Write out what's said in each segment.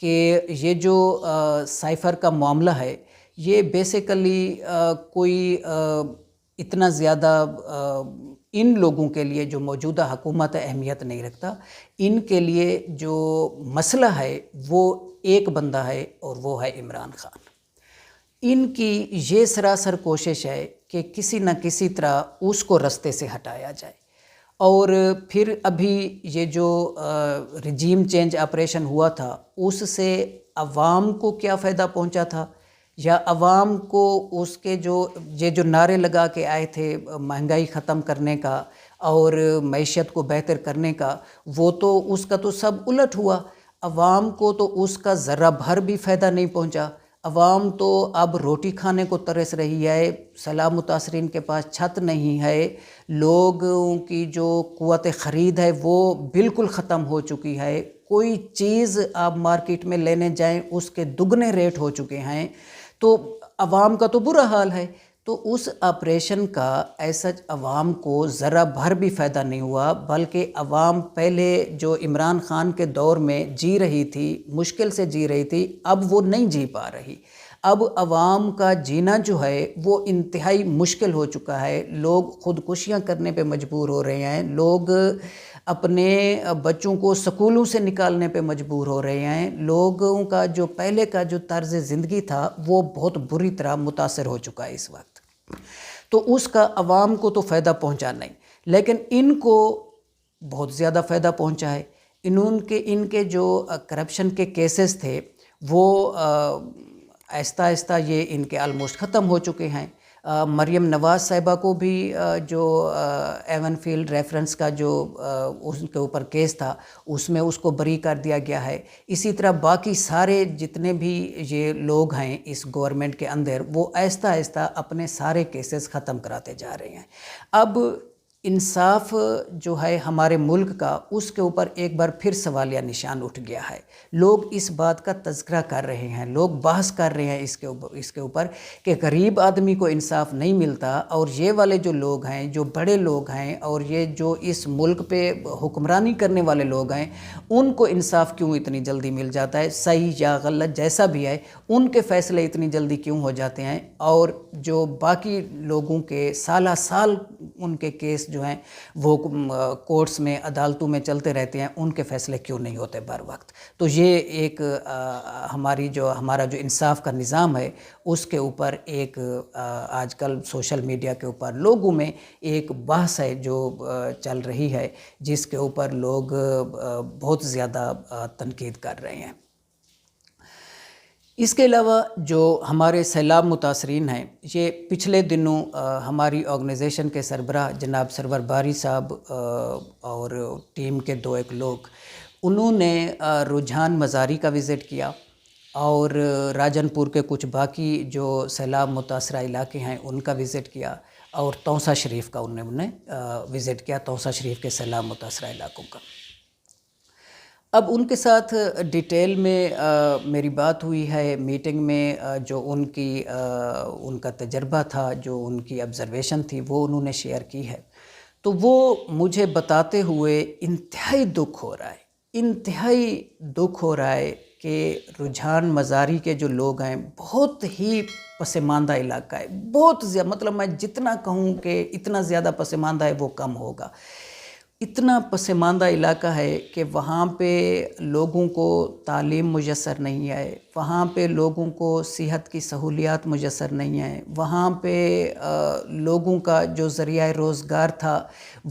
کہ یہ جو سائفر کا معاملہ ہے یہ بیسیکلی کوئی اتنا زیادہ ان لوگوں کے لیے جو موجودہ حکومت ہے اہمیت نہیں رکھتا. ان کے لیے جو مسئلہ ہے وہ ایک بندہ ہے اور وہ ہے عمران خان. ان کی یہ سراسر کوشش ہے کہ کسی نہ کسی طرح اس کو رستے سے ہٹایا جائے. اور پھر ابھی یہ جو رجیم چینج آپریشن ہوا تھا اس سے عوام کو کیا فائدہ پہنچا تھا، یا عوام کو اس کے یہ جو نعرے لگا کے آئے تھے مہنگائی ختم کرنے کا اور معیشت کو بہتر کرنے کا، وہ تو اس کا تو سب الٹ ہوا. عوام کو تو اس کا ذرہ بھر بھی فائدہ نہیں پہنچا. عوام تو اب روٹی کھانے کو ترس رہی ہے، سیلاب متاثرین کے پاس چھت نہیں ہے، لوگوں کی جو قوت خرید ہے وہ بالکل ختم ہو چکی ہے. کوئی چیز آپ مارکیٹ میں لینے جائیں اس کے دگنے ریٹ ہو چکے ہیں. تو عوام کا تو برا حال ہے. تو اس آپریشن کا ایسا عوام کو ذرا بھر بھی فائدہ نہیں ہوا، بلکہ عوام پہلے جو عمران خان کے دور میں جی رہی تھی، مشکل سے جی رہی تھی، اب وہ نہیں جی پا رہی. اب عوام کا جینا جو ہے وہ انتہائی مشکل ہو چکا ہے. لوگ خودکشیاں کرنے پہ مجبور ہو رہے ہیں، لوگ اپنے بچوں کو سکولوں سے نکالنے پہ مجبور ہو رہے ہیں. لوگوں کا جو پہلے کا جو طرز زندگی تھا وہ بہت بری طرح متاثر ہو چکا ہے اس وقت. تو اس کا عوام کو تو فائدہ پہنچا نہیں، لیکن ان کو بہت زیادہ فائدہ پہنچا ہے. ان کے جو کرپشن کے کیسز تھے وہ آہستہ آہستہ یہ ان کے آلموسٹ ختم ہو چکے ہیں. مریم نواز صاحبہ کو بھی جو ایون فیلڈ ریفرنس کا جو ان کے اوپر کیس تھا اس میں اس کو بری کر دیا گیا ہے. اسی طرح باقی سارے جتنے بھی یہ لوگ ہیں اس گورنمنٹ کے اندر وہ آہستہ آہستہ اپنے سارے کیسز ختم کراتے جا رہے ہیں. اب انصاف جو ہے ہمارے ملک کا اس کے اوپر ایک بار پھر سوالیہ نشان اٹھ گیا ہے. لوگ اس بات کا تذکرہ کر رہے ہیں، لوگ بحث کر رہے ہیں اس کے اوپر کہ غریب آدمی کو انصاف نہیں ملتا، اور یہ والے جو لوگ ہیں، جو بڑے لوگ ہیں اور یہ جو اس ملک پہ حکمرانی کرنے والے لوگ ہیں ان کو انصاف کیوں اتنی جلدی مل جاتا ہے. صحیح یا غلط جیسا بھی ہے ان کے فیصلے اتنی جلدی کیوں ہو جاتے ہیں، اور جو باقی لوگوں کے سالہ سال ان کے کیس جو ہیں وہ کورٹس میں عدالتوں میں چلتے رہتے ہیں، ان کے فیصلے کیوں نہیں ہوتے بر وقت. تو یہ ایک ہمارا جو انصاف کا نظام ہے اس کے اوپر ایک آج کل سوشل میڈیا کے اوپر لوگوں میں ایک بحث ہے جو چل رہی ہے، جس کے اوپر لوگ بہت زیادہ تنقید کر رہے ہیں. اس کے علاوہ جو ہمارے سیلاب متاثرین ہیں، یہ پچھلے دنوں ہماری آرگنائزیشن کے سربراہ جناب سرور باری صاحب اور ٹیم کے ایک لوگ انہوں نے رجحان مزاری کا وزٹ کیا، اور راجن پور کے کچھ باقی جو سیلاب متاثرہ علاقے ہیں ان کا وزٹ کیا، اور توسا شریف کا انہوں نے وزٹ کیا، توسا شریف کے سیلاب متاثرہ علاقوں کا. اب ان کے ساتھ ڈیٹیل میں میری بات ہوئی ہے میٹنگ میں. جو ان کا تجربہ تھا، جو ان کی آبزرویشن تھی وہ انہوں نے شیئر کی ہے. تو وہ مجھے بتاتے ہوئے انتہائی دکھ ہو رہا ہے کہ رجحان مزاری کے جو لوگ ہیں بہت ہی پسماندہ علاقہ ہے. بہت زیادہ، مطلب میں جتنا کہوں کہ اتنا زیادہ پسماندہ ہے وہ کم ہوگا. اتنا پسماندہ علاقہ ہے کہ وہاں پہ لوگوں کو تعلیم میسر نہیں ہے، وہاں پہ لوگوں کو صحت کی سہولیات میسر نہیں ہیں، وہاں پہ لوگوں کا جو ذریعہ روزگار تھا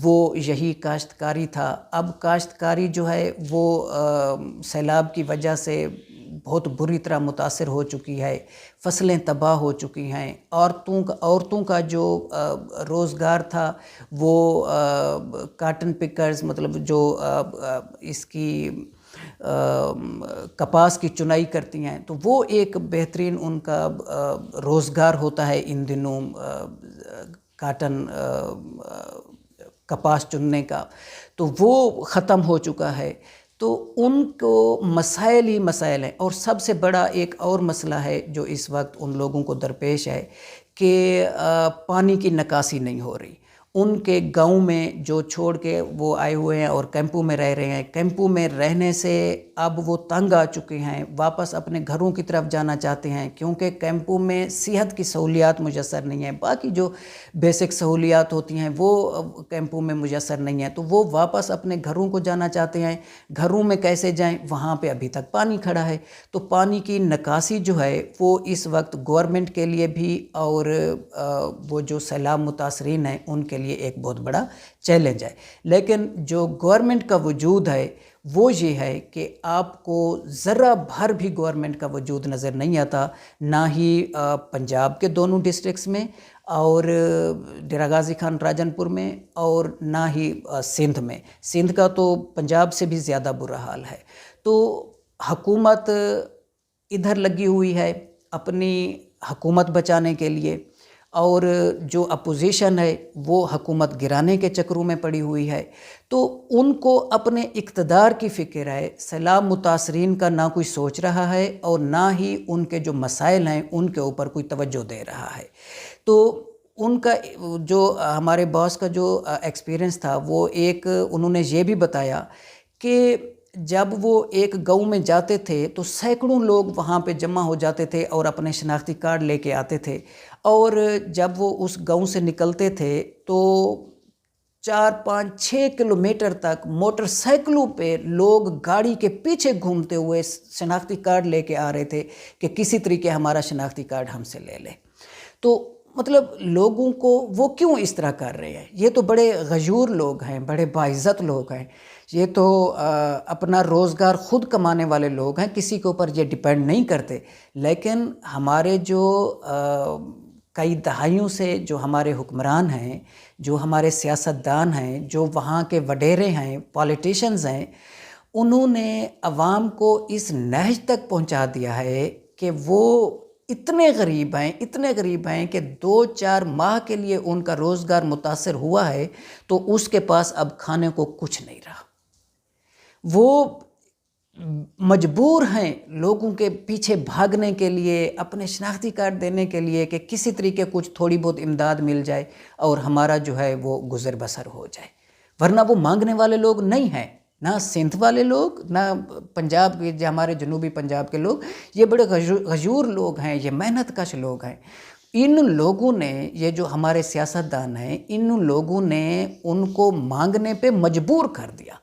وہ یہی کاشتکاری تھا. اب کاشتکاری جو ہے وہ سیلاب کی وجہ سے بہت بری طرح متاثر ہو چکی ہے، فصلیں تباہ ہو چکی ہیں. عورتوں کا جو روزگار تھا وہ کاٹن پکرز، مطلب جو اس کی کپاس کی چنائی کرتی ہیں، تو وہ ایک بہترین ان کا روزگار ہوتا ہے ان دنوں کاٹن کپاس چننے کا، تو وہ ختم ہو چکا ہے. تو ان کو مسائل ہی مسائل ہیں. اور سب سے بڑا ایک اور مسئلہ ہے جو اس وقت ان لوگوں کو درپیش ہے کہ پانی کی نکاسی نہیں ہو رہی. ان کے گاؤں میں جو چھوڑ کے وہ آئے ہوئے ہیں اور کیمپوں میں رہ رہے ہیں، کیمپوں میں رہنے سے اب وہ تنگ آ چکے ہیں، واپس اپنے گھروں کی طرف جانا چاہتے ہیں، کیونکہ کیمپوں میں صحت کی سہولیات میسر نہیں ہیں، باقی جو بیسک سہولیات ہوتی ہیں وہ کیمپوں میں میسر نہیں ہیں، تو وہ واپس اپنے گھروں کو جانا چاہتے ہیں۔ گھروں میں کیسے جائیں؟ وہاں پہ ابھی تک پانی کھڑا ہے، تو پانی کی نکاسی جو ہے وہ اس وقت گورنمنٹ کے لیے بھی اور وہ جو سیلاب متاثرین ہیں ان کے لیے ایک بہت بڑا چیلنج ہے۔ لیکن جو گورنمنٹ کا وجود ہے وہ یہ ہے کہ آپ کو ذرا بھر بھی گورنمنٹ کا وجود نظر نہیں آتا، نہ ہی پنجاب کے دونوں ڈسٹرکٹس میں اور ڈیرہ غازی خان راجن پور میں، اور نہ ہی سندھ میں۔ سندھ کا تو پنجاب سے بھی زیادہ برا حال ہے۔ تو حکومت ادھر لگی ہوئی ہے اپنی حکومت بچانے کے لیے، اور جو اپوزیشن ہے وہ حکومت گرانے کے چکروں میں پڑی ہوئی ہے، تو ان کو اپنے اقتدار کی فکر ہے۔ سیلاب متاثرین کا نہ کوئی سوچ رہا ہے اور نہ ہی ان کے جو مسائل ہیں ان کے اوپر کوئی توجہ دے رہا ہے۔ تو ان کا جو ہمارے باس کا جو ایکسپیرینس تھا وہ ایک انہوں نے یہ بھی بتایا کہ جب وہ ایک گاؤں میں جاتے تھے تو سینکڑوں لوگ وہاں پہ جمع ہو جاتے تھے اور اپنے شناختی کارڈ لے کے آتے تھے، اور جب وہ اس گاؤں سے نکلتے تھے تو 4-5-6 کلومیٹر تک موٹر سائیکلوں پہ لوگ گاڑی کے پیچھے گھومتے ہوئے شناختی کارڈ لے کے آ رہے تھے کہ کسی طریقے ہمارا شناختی کارڈ ہم سے لے لیں۔ تو مطلب لوگوں کو وہ کیوں اس طرح کر رہے ہیں؟ یہ تو بڑے غیور لوگ ہیں، بڑے باعزت لوگ ہیں، یہ تو اپنا روزگار خود کمانے والے لوگ ہیں، کسی کے اوپر یہ ڈیپینڈ نہیں کرتے۔ لیکن ہمارے جو کئی دہائیوں سے جو ہمارے حکمران ہیں، جو ہمارے سیاستدان ہیں، جو وہاں کے وڈیرے ہیں، پولیٹیشنز ہیں، انہوں نے عوام کو اس نہج تک پہنچا دیا ہے کہ وہ اتنے غریب ہیں کہ 2-4 ماہ کے لیے ان کا روزگار متاثر ہوا ہے تو اس کے پاس اب کھانے کو کچھ نہیں رہا۔ وہ مجبور ہیں لوگوں کے پیچھے بھاگنے کے لیے، اپنے شناختی کارڈ دینے کے لیے کہ کسی طریقے کچھ تھوڑی بہت امداد مل جائے اور ہمارا جو ہے وہ گزر بسر ہو جائے، ورنہ وہ مانگنے والے لوگ نہیں ہیں، نہ سندھ والے لوگ، نہ پنجاب کے جو ہمارے جنوبی پنجاب کے لوگ، یہ بڑے غیور لوگ ہیں، یہ محنت کش لوگ ہیں۔ ان لوگوں نے، یہ جو ہمارے سیاستدان ہیں، ان لوگوں نے ان کو مانگنے پہ مجبور کر دیا۔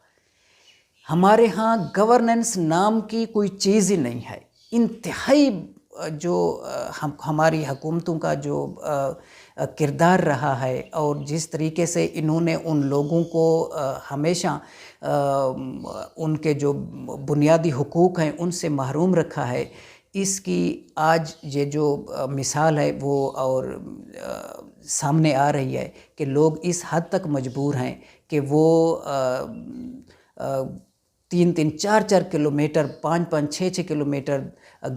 ہمارے ہاں گورننس نام کی کوئی چیز ہی نہیں ہے۔ انتہائی جو ہماری حکومتوں کا جو کردار رہا ہے اور جس طریقے سے انہوں نے ان لوگوں کو ہمیشہ ان کے جو بنیادی حقوق ہیں ان سے محروم رکھا ہے، اس کی آج یہ جو مثال ہے وہ اور سامنے آ رہی ہے کہ لوگ اس حد تک مجبور ہیں کہ وہ 3-3 4-4 کلومیٹر 5-5 6-6 کلومیٹر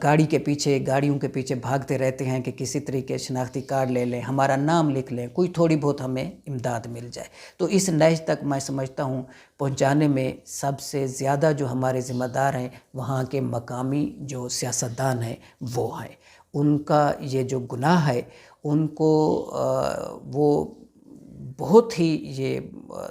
گاڑیوں کے پیچھے بھاگتے رہتے ہیں کہ کسی طریقے شناختی کارڈ لے لیں، ہمارا نام لکھ لیں، کوئی تھوڑی بہت ہمیں امداد مل جائے۔ تو اس نہج تک میں سمجھتا ہوں پہنچانے میں سب سے زیادہ جو ہمارے ذمہ دار ہیں وہاں کے مقامی جو سیاستدان ہیں وہ ہیں۔ ان کا یہ جو گناہ ہے ان کو وہ بہت ہی یہ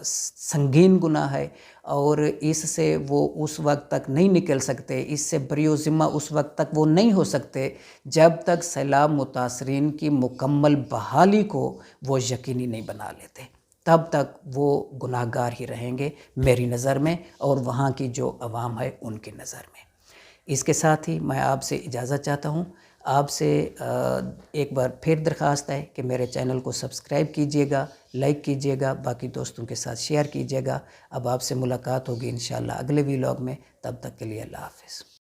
سنگین گناہ ہے، اور اس سے وہ اس وقت تک نہیں نکل سکتے، اس سے بری و ذمہ اس وقت تک وہ نہیں ہو سکتے جب تک سیلاب متاثرین کی مکمل بحالی کو وہ یقینی نہیں بنا لیتے، تب تک وہ گناہ گار ہی رہیں گے میری نظر میں اور وہاں کی جو عوام ہے ان کی نظر میں۔ اس کے ساتھ ہی میں آپ سے اجازت چاہتا ہوں۔ آپ سے ایک بار پھر درخواست ہے کہ میرے چینل کو سبسکرائب کیجئے گا، لائک کیجئے گا، باقی دوستوں کے ساتھ شیئر کیجئے گا۔ اب آپ سے ملاقات ہوگی انشاءاللہ اگلے ویلاگ میں، تب تک کے لیے اللہ حافظ۔